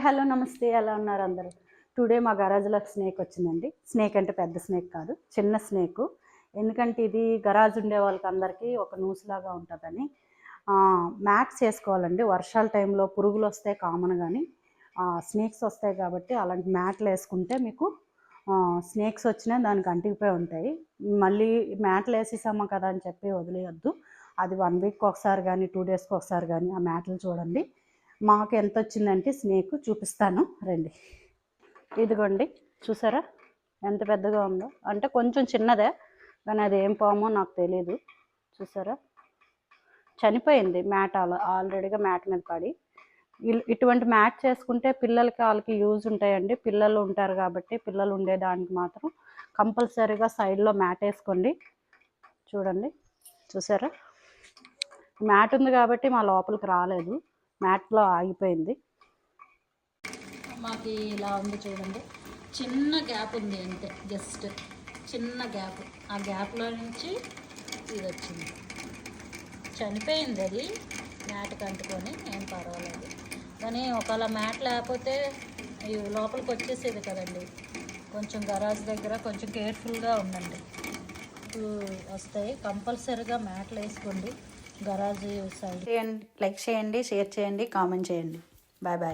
Hello నమస్తే, ఎలా ఉన్నారు అందరూ? టుడే మా గరాజ్లోకి స్నేక్ వచ్చిందండి. స్నేక్ అంటే పెద్ద స్నేక్ కాదు, చిన్న స్నేకు. ఎందుకంటే ఇది గరాజ్ ఉండే వాళ్ళకి అందరికీ ఒక న్యూస్లాగా ఉంటుందని మ్యాట్స్ వేసుకోవాలండి. వర్షాల టైంలో పురుగులు వస్తాయి కామన్, కానీ స్నేక్స్ వస్తాయి కాబట్టి అలాంటి మ్యాట్లు వేసుకుంటే మీకు స్నేక్స్ వచ్చినా దానికి అంటికిపోయి ఉంటాయి. మళ్ళీ మ్యాట్లు వేసేసామా కదా అని చెప్పి వదిలేయద్దు. అది 1 వీక్ ఒకసారి కానీ 2 డేస్కి ఒకసారి కానీ ఆ మ్యాట్లు చూడండి. మాకు ఎంత వచ్చిందంటే స్నేక్ చూపిస్తాను రండి. ఇదిగోండి, చూసారా ఎంత పెద్దగా ఉందో? అంటే కొంచెం చిన్నదే, కానీ అది ఏం పామో నాకు తెలీదు. చూసారా, చనిపోయింది మ్యాట్ ఆల్రెడీగా మ్యాట్ మీద పడి. ఇటువంటి మ్యాట్ చేసుకుంటే పిల్లలకి వాళ్ళకి యూజ్ ఉంటాయండి. పిల్లలు ఉంటారు కాబట్టి పిల్లలు ఉండేదానికి మాత్రం కంపల్సరీగా సైడ్లో మ్యాట్ వేసుకోండి. చూడండి, చూసారా, మ్యాట్ ఉంది కాబట్టి మా లోపలికి రాలేదు, మ్యాట్లో ఆగిపోయింది. మాకు ఇలా ఉంది చూడండి, చిన్న గ్యాప్ ఉంది అంతే, జస్ట్ చిన్న గ్యాప్. ఆ గ్యాప్లో నుంచి ఇది వచ్చింది, చనిపోయింది. అది మ్యాట్కి అంటుకొని ఏం పర్వాలేదు, కానీ ఒకవేళ మ్యాట్ లేకపోతే లోపలికి వచ్చేసేది కదండి. కొంచెం గరాజ్ దగ్గర కొంచెం కేర్ఫుల్గా ఉండండి, వస్తాయి. కంపల్సరీగా మ్యాట్లు వేసుకోండి గరాజ్ సైడ్. లైక్ చేయండి, షేర్ చేయండి, కామెంట్ చేయండి. Bye bye.